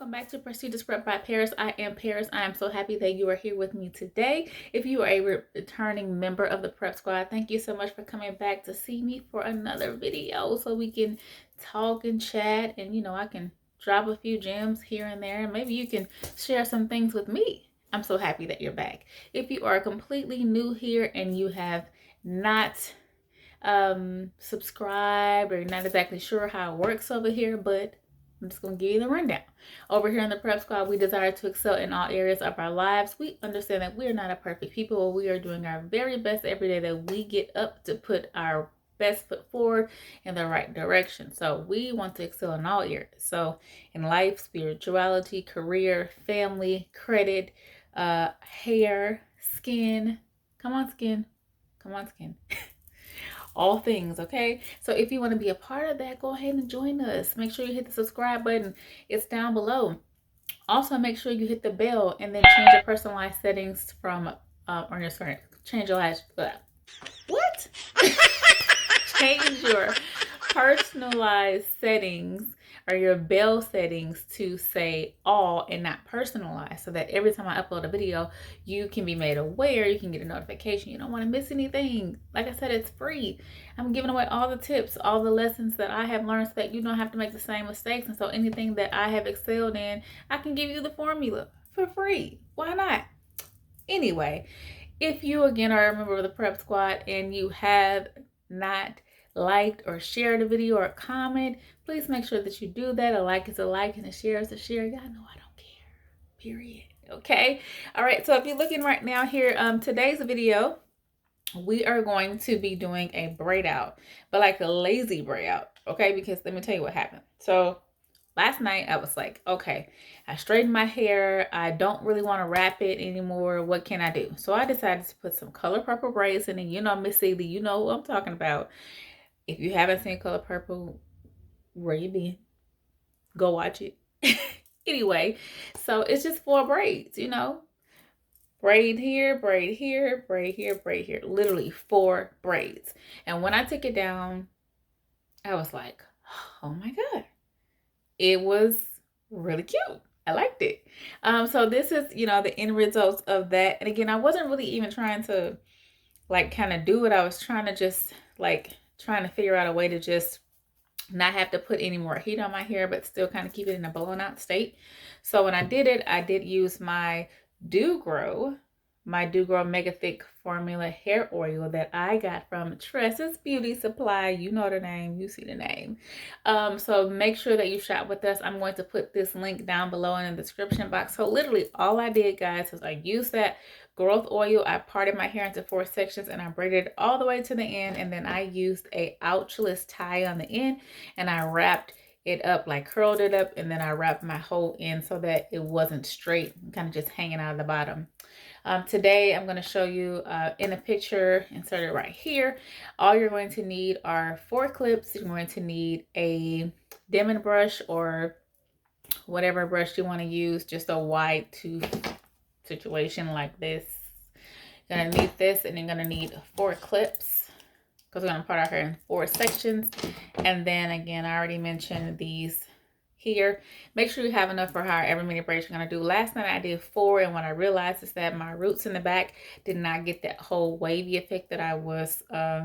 welcome back to Prestigious Prep by Paris. I am Paris. I am so happy that you are here with me today. If you are a returning member of the Prep Squad, thank you so much for coming back to see me for another video so we can talk and chat, and I can drop a few gems here and there, and maybe you can share some things with me. I'm so happy that you're back. If you are completely new here and you have not subscribed or not exactly sure how it works over here, but I'm just going to give you the rundown. Over here in the Prep Squad, we desire to excel in all areas of our lives. We understand that we are not a perfect people. We are doing our very best every day that we get up to put our best foot forward in the right direction. So we want to excel in all areas. So in life, spirituality, career, family, credit, hair, skin. Come on, skin. Come on, skin. All things, okay? So if you want to be a part of that, go ahead and join us. Make sure you hit the subscribe button. It's down below. Also, make sure you hit the bell and then change your personalized settings from, or your screen. Change your last, what? Change your personalized settings or your bell settings to say all and not personalized, so that every time I upload a video, you can be made aware, you can get a notification. You don't want to miss anything. Like I said, it's free. I'm giving away all the tips, all the lessons that I have learned so that you don't have to make the same mistakes. And so anything that I have excelled in, I can give you the formula for free. Why not? Anyway, if you again are a member of the Prep Squad and you have not liked or shared a video or a comment, please make sure that you do that. A like is a like and a share is a share. Y'all know I don't care, period. Okay, all right, so if you're looking right now here, today's video, we are going to be doing a braid out, but like a lazy braid out, okay? Because let me tell you what happened. So last night I was like, okay, I straightened my hair. I don't really want to wrap it anymore. What can I do? So I decided to put some color purple braids in, and Miss Celie, you know what I'm talking about. If you haven't seen Color Purple, where you been? Go watch it. Anyway, so it's just 4 braids, braid here, braid here, braid here, braid here. Literally 4 braids. And when I took it down, I was like, oh my God. It was really cute. I liked it. So this is, the end results of that. And again, I wasn't really even trying to kind of do it. I was trying to just trying to figure out a way to just not have to put any more heat on my hair, but still kind of keep it in a blown out state. So when I did it, I did use my Do Grow Mega Thick Formula Hair Oil that I got from Tresses Beauty Supply. You know the name, you see the name. So make sure that you shop with us. I'm going to put this link down below in the description box. So literally all I did, guys, is I used that growth oil. I parted my hair into 4 sections and I braided it all the way to the end, and then I used a ouchless tie on the end and I wrapped it up, curled it up, and then I wrapped my whole end so that it wasn't straight, kind of just hanging out of the bottom. Today I'm going to show you in a picture inserted right here. All you're going to need are 4 clips. You're going to need a Demon brush or whatever brush you want to use, just a wide tooth situation like this. You're going to need this, and you're going to need 4 clips because we're going to put our hair in 4 sections. And then again, I already mentioned these here. Make sure you have enough for however many braids you're going to do. Last night I did 4, and what I realized is that my roots in the back did not get that whole wavy effect that I was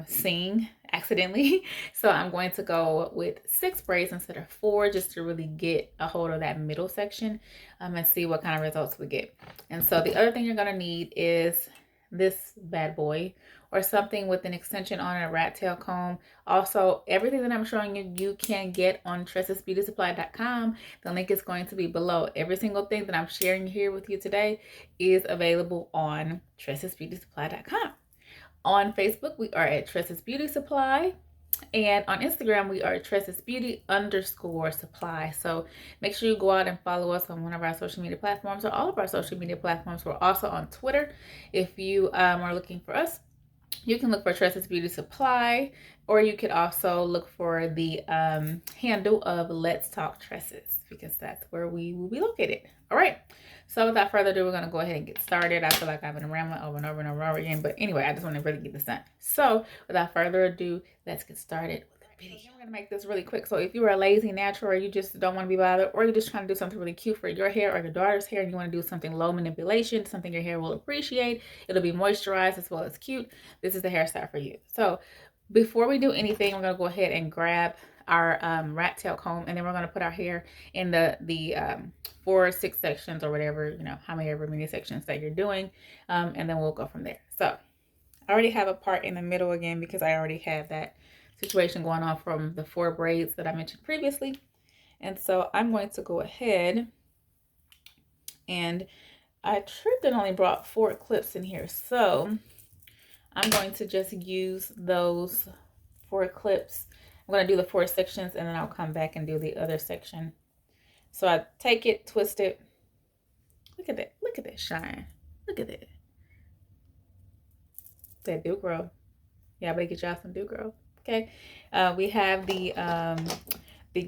seeing accidentally. So I'm going to go with 6 braids instead of 4, just to really get a hold of that middle section and see what kind of results we get. And so the other thing you're going to need is this bad boy, or something with an extension on a rat tail comb. Also, everything that I'm showing you, you can get on TressesBeautySupply.com. The link is going to be below. Every single thing that I'm sharing here with you today is available on TressesBeautySupply.com. On Facebook, we are at Tresses Beauty Supply. And on Instagram, we are TressesBeauty_supply. So make sure you go out and follow us on one of our social media platforms or all of our social media platforms. We're also on Twitter. If you are looking for us, you can look for Tresses Beauty Supply, or you could also look for the handle of Let's Talk Tresses, because that's where we will be located. All right. So without further ado, we're going to go ahead and get started. I feel like I've been rambling over and over and over again, but anyway, I just want to really get this done. So without further ado, let's get started with the video. So we're gonna make this really quick. So if you are a lazy natural, or you just don't want to be bothered, or you're just trying to do something really cute for your hair or your daughter's hair, and you want to do something low manipulation, something your hair will appreciate, it'll be moisturized as well as cute, this is the hairstyle for you. So before we do anything, we're gonna go ahead and grab our rat tail comb, and then we're gonna put our hair in the 4 or 6 sections, or whatever, you know, how many sections that you're doing, and then we'll go from there. So I already have a part in the middle again because I already had that situation going on from the 4 braids that I mentioned previously. And so I'm going to go ahead, and I tripped and only brought 4 clips in here. So I'm going to just use those 4 clips. I'm going to do the 4 sections, and then I'll come back and do the other section. So I take it, twist it. Look at that. Look at that shine. Look at that. That do grow. Yeah, I better get y'all some do grow. Okay. We have the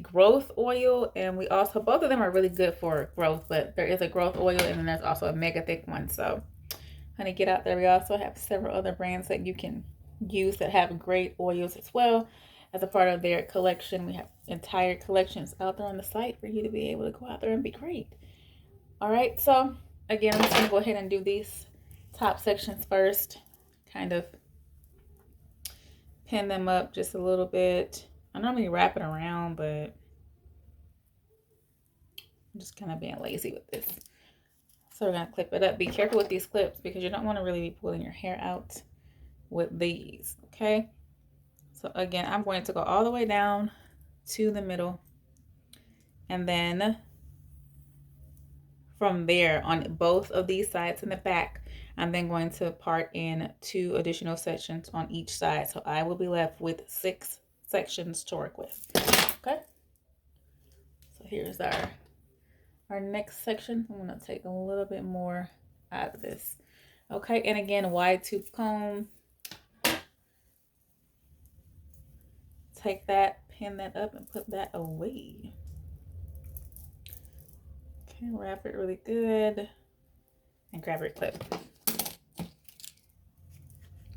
growth oil, and we also, both of them are really good for growth, but there is a growth oil, and then there's also a mega thick one. So honey, get out there. We also have several other brands that you can use that have great oils as well as a part of their collection. We have entire collections out there on the site for you to be able to go out there and be great. All right, so again, I'm just gonna go ahead and do these top sections first, kind of pin them up just a little bit. I normally wrap it around, but I'm just kind of being lazy with this. So we're gonna clip it up. Be careful with these clips because you don't want to really be pulling your hair out with these, okay? So again, I'm going to go all the way down to the middle, and then from there on both of these sides in the back, I'm then going to part in 2 additional sections on each side. So I will be left with 6 sections to work with. Okay. So here's our next section. I'm going to take a little bit more out of this. Okay. And again, wide tooth comb. Take that, pin that up, and put that away. Okay. Wrap it really good and grab your clip.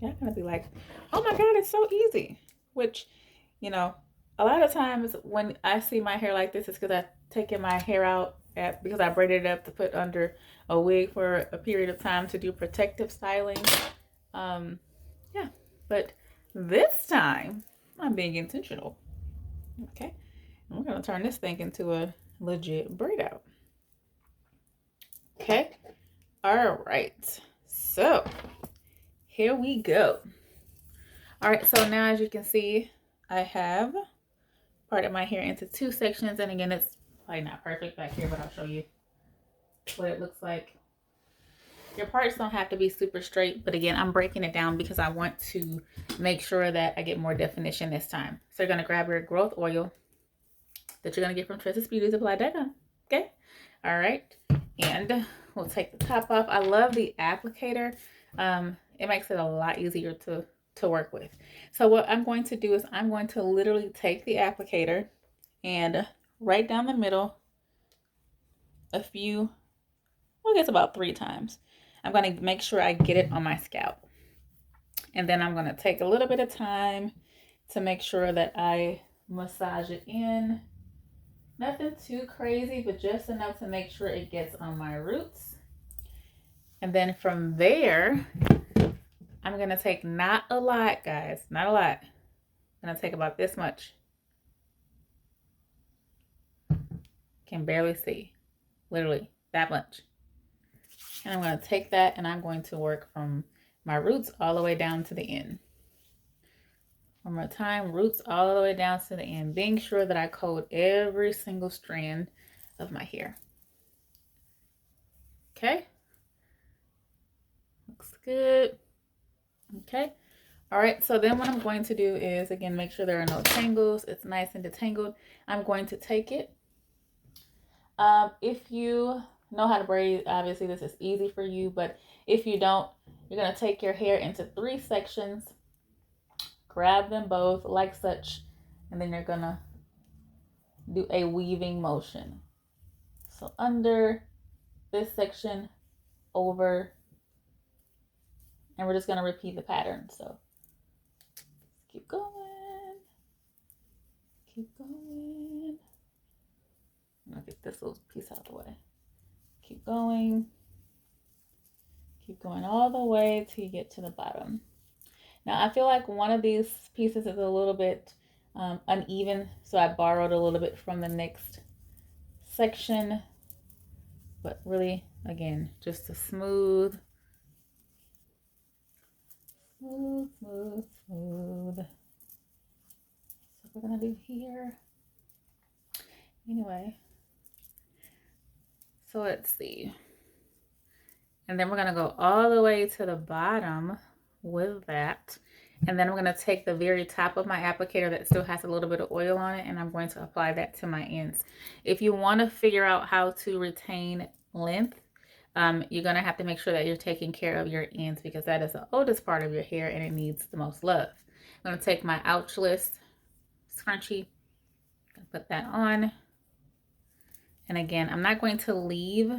You're gonna be like, oh my God, it's so easy. Which, you know, a lot of times when I see my hair like this, it's because I've taken my hair out because I braided it up to put under a wig for a period of time to do protective styling. Yeah, but this time I'm being intentional. Okay, and we're gonna turn this thing into a legit braid out. Okay, all right, so here we go. All right, so now as you can see, I have parted my hair into 2 sections. And again, it's probably not perfect back here, but I'll show you what it looks like. Your parts don't have to be super straight, but again, I'm breaking it down because I want to make sure that I get more definition this time. So you're gonna grab your growth oil that you're gonna get from Tress's Beauty, apply that on, okay? All right, and we'll take the top off. I love the applicator. It makes it a lot easier to work with. So what I'm going to do is I'm going to literally take the applicator and right down the middle a few, well, I guess about 3 times. I'm going to make sure I get it on my scalp. And then I'm going to take a little bit of time to make sure that I massage it in. Nothing too crazy, but just enough to make sure it gets on my roots. And then from there, I'm going to take not a lot, guys, not a lot. I'm going to take about this much. Can barely see, literally that much. And I'm going to take that and I'm going to work from my roots all the way down to the end. One more time, roots all the way down to the end, being sure that I coat every single strand of my hair. Okay. Looks good. Okay. All right. So then what I'm going to do is, again, make sure there are no tangles. It's nice and detangled. I'm going to take it. If you know how to braid, obviously this is easy for you, but if you don't, you're going to take your hair into 3 sections, grab them both like such, and then you're going to do a weaving motion. So under this section, over, and we're just going to repeat the pattern. So keep going. Keep going. I'm gonna get this little piece out of the way. Keep going. Keep going all the way till you get to the bottom. Now I feel like one of these pieces is a little bit uneven, so I borrowed a little bit from the next section, but really, again, just a smooth. So what we're gonna do here. Anyway, so let's see. And then we're gonna go all the way to the bottom with that. And then I'm gonna take the very top of my applicator that still has a little bit of oil on it, and I'm going to apply that to my ends. If you wanna figure out how to retain length, you're gonna have to make sure that you're taking care of your ends, because that is the oldest part of your hair and it needs the most love. I'm gonna take my Ouchless scrunchie, put that on. And again, I'm not going to leave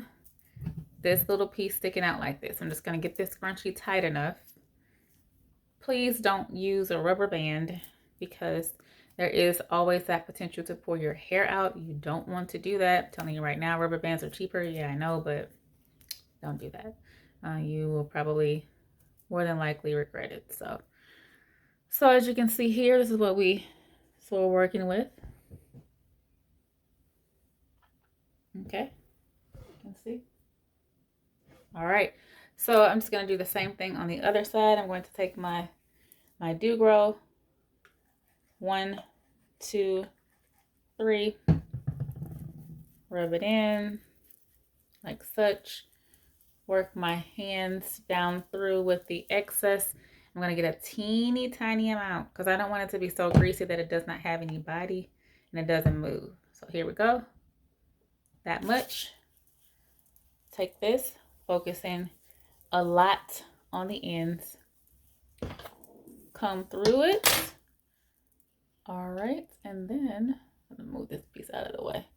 this little piece sticking out like this. I'm just gonna get this scrunchie tight enough. Please don't use a rubber band, because there is always that potential to pull your hair out. You don't want to do that. I'm telling you right now, rubber bands are cheaper. Yeah, I know, but don't do that. You will probably more than likely regret it. So as you can see here, this is what we're working with. Okay, you can see. All right, so I'm just gonna do the same thing on the other side. I'm going to take my Do Grow, 1, 2, 3, rub it in like such. Work my hands down through with the excess. I'm gonna get a teeny tiny amount because I don't want it to be so greasy that it does not have any body and it doesn't move. So here we go. That much. Take this, focus in a lot on the ends. Come through it. All right, and then I'm gonna move this piece out of the way.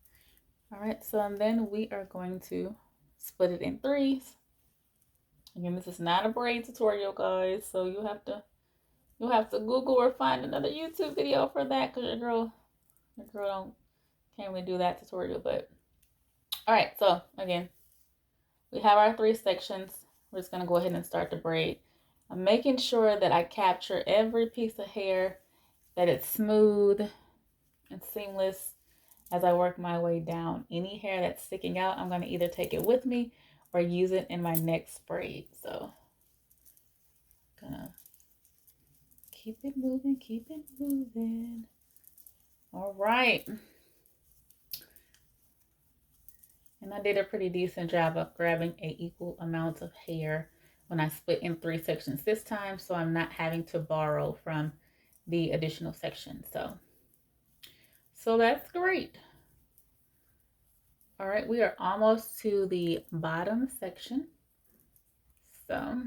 All right, so and then we are going to split it in 3s. Again, this is not a braid tutorial, guys, so you'll have to Google or find another YouTube video for that, because your girl can't really do that tutorial. But all right, so again, we have our 3 sections. We're just gonna go ahead and start the braid. I'm making sure that I capture every piece of hair, that it's smooth and seamless as I work my way down. Any hair that's sticking out, I'm gonna either take it with me or use it in my next braid. So gonna keep it moving, keep it moving. All right. And I did a pretty decent job of grabbing an equal amount of hair when I split in 3 sections this time, so I'm not having to borrow from the additional section. So that's great. All right, we are almost to the bottom section. So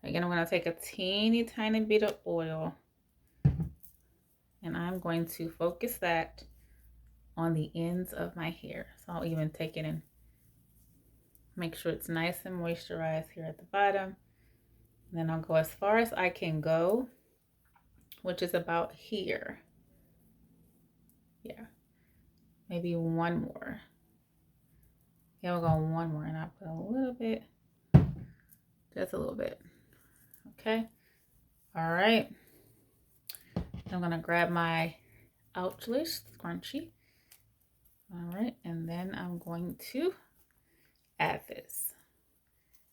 again, I'm going to take a teeny tiny bit of oil and I'm going to focus that on the ends of my hair. So I'll even take it and make sure it's nice and moisturized here at the bottom. And then I'll go as far as I can go, which is about here. Yeah. Maybe one more. Yeah, we'll go one more, and I'll put a little bit, just a little bit. Okay. All right. I'm gonna grab my Ouchless scrunchie. All right, and then I'm going to add this.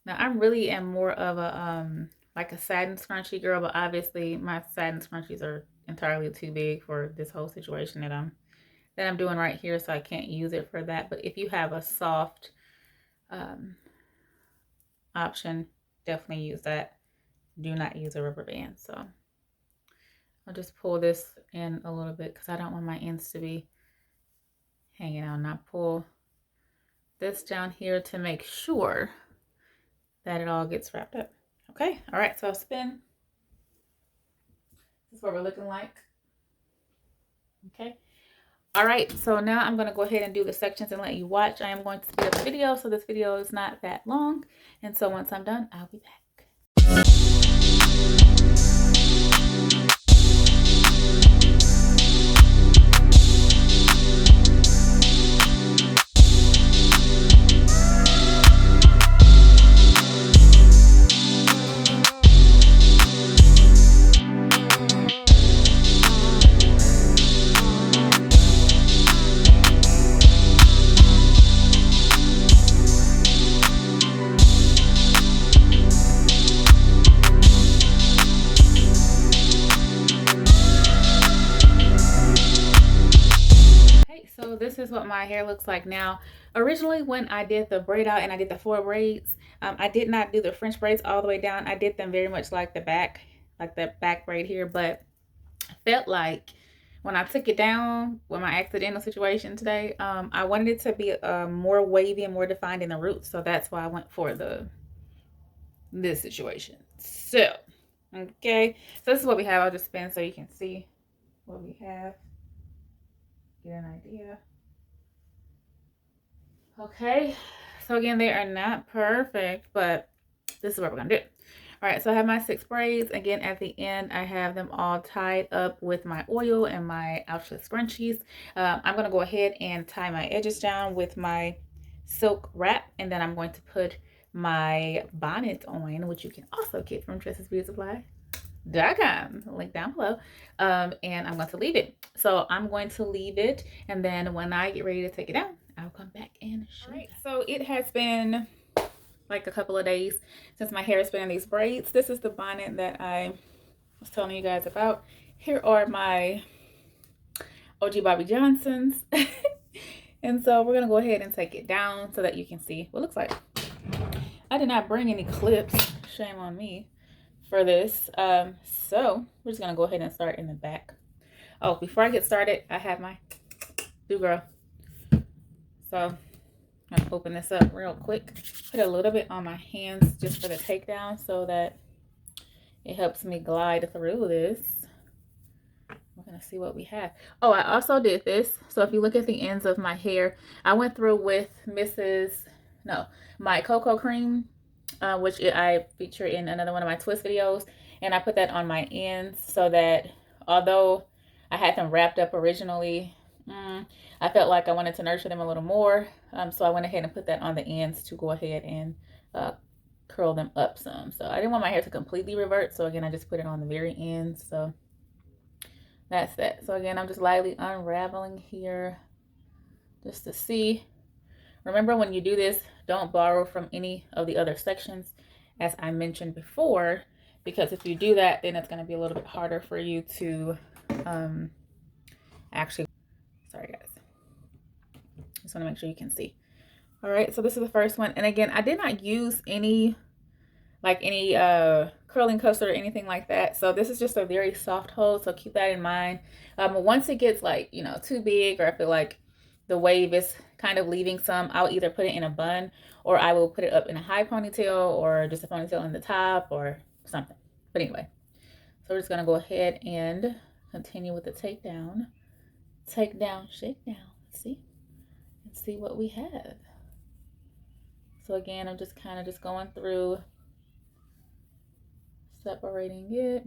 Now I really am more of a like a satin scrunchie girl, but obviously my satin scrunchies are entirely too big for this whole situation that I'm doing right here, so I can't use it for that. But if you have a soft option, definitely use that. Do not use a rubber band. So I'll just pull this in a little bit because I don't want my ends to be hanging out. And I pull this down here to make sure that it all gets wrapped up. Okay, all right, so I'll spin. This is what we're looking like. Okay. All right, so now I'm going to go ahead and do the sections and let you watch. I am going to speed up the video so this video is not that long. And so once I'm done, I'll be back. what my hair looks like now. Originally, when I did the braid out and I did the 4 braids, I did not do the French braids all the way down. I did them very much like the back braid here, but I felt like when I took it down with my accidental situation today, I wanted it to be more wavy and more defined in the roots. So that's why I went for this situation. So, okay. So this is what we have. I'll just spin so you can see what we have. Get an idea. Okay. So again, they are not perfect, but this is what we're going to do. All right, so I have my 6 braids. Again, at the end, I have them all tied up with my oil and my Ouchless scrunchies. I'm going to go ahead and tie my edges down with my silk wrap, and then I'm going to put my bonnet on, which you can also get from DressesBeautySupply.com, link down below. And I'm going to leave it. So I'm going to leave it, and then when I get ready to take it down, I'll come back and show you. So it has been like a couple of days since my hair has been in these braids. This is the bonnet that I was telling you guys about. Here are my OG Bobby Johnsons. And so we're gonna go ahead and take it down so that you can see what it looks like. I did not bring any clips, shame on me for this. So we're just gonna go ahead and start in the back. Oh, before I get started, I have my do girl. So I'm gonna open this up real quick. Put a little bit on my hands just for the takedown so that it helps me glide through this. We're gonna see what we have. Oh, I also did this. So if you look at the ends of my hair, I went through with my cocoa cream, which I feature in another one of my twist videos. And I put that on my ends so that although I had them wrapped up originally, I felt like I wanted to nurture them a little more. So I went ahead and put that on the ends to go ahead and curl them up some. So I didn't want my hair to completely revert. So again, I just put it on the very end. So that's that. So again, I'm just lightly unraveling here just to see. Remember, when you do this, don't borrow from any of the other sections, as I mentioned before, because if you do that, then it's going to be a little bit harder for you to actually. Sorry guys, just want to make sure you can see. All right, so this is the first one, and again, I did not use any curling custard or anything like that, so this is just a very soft hold, so keep that in mind. Once it gets like, you know, too big, or I feel like the wave is kind of leaving some, I'll either put it in a bun, or I will put it up in a high ponytail, or just a ponytail in the top or something. But anyway, so we're just gonna go ahead and continue with the takedown. Take down, shake down. See? And see what we have. So again, I'm just kind of just going through, separating it.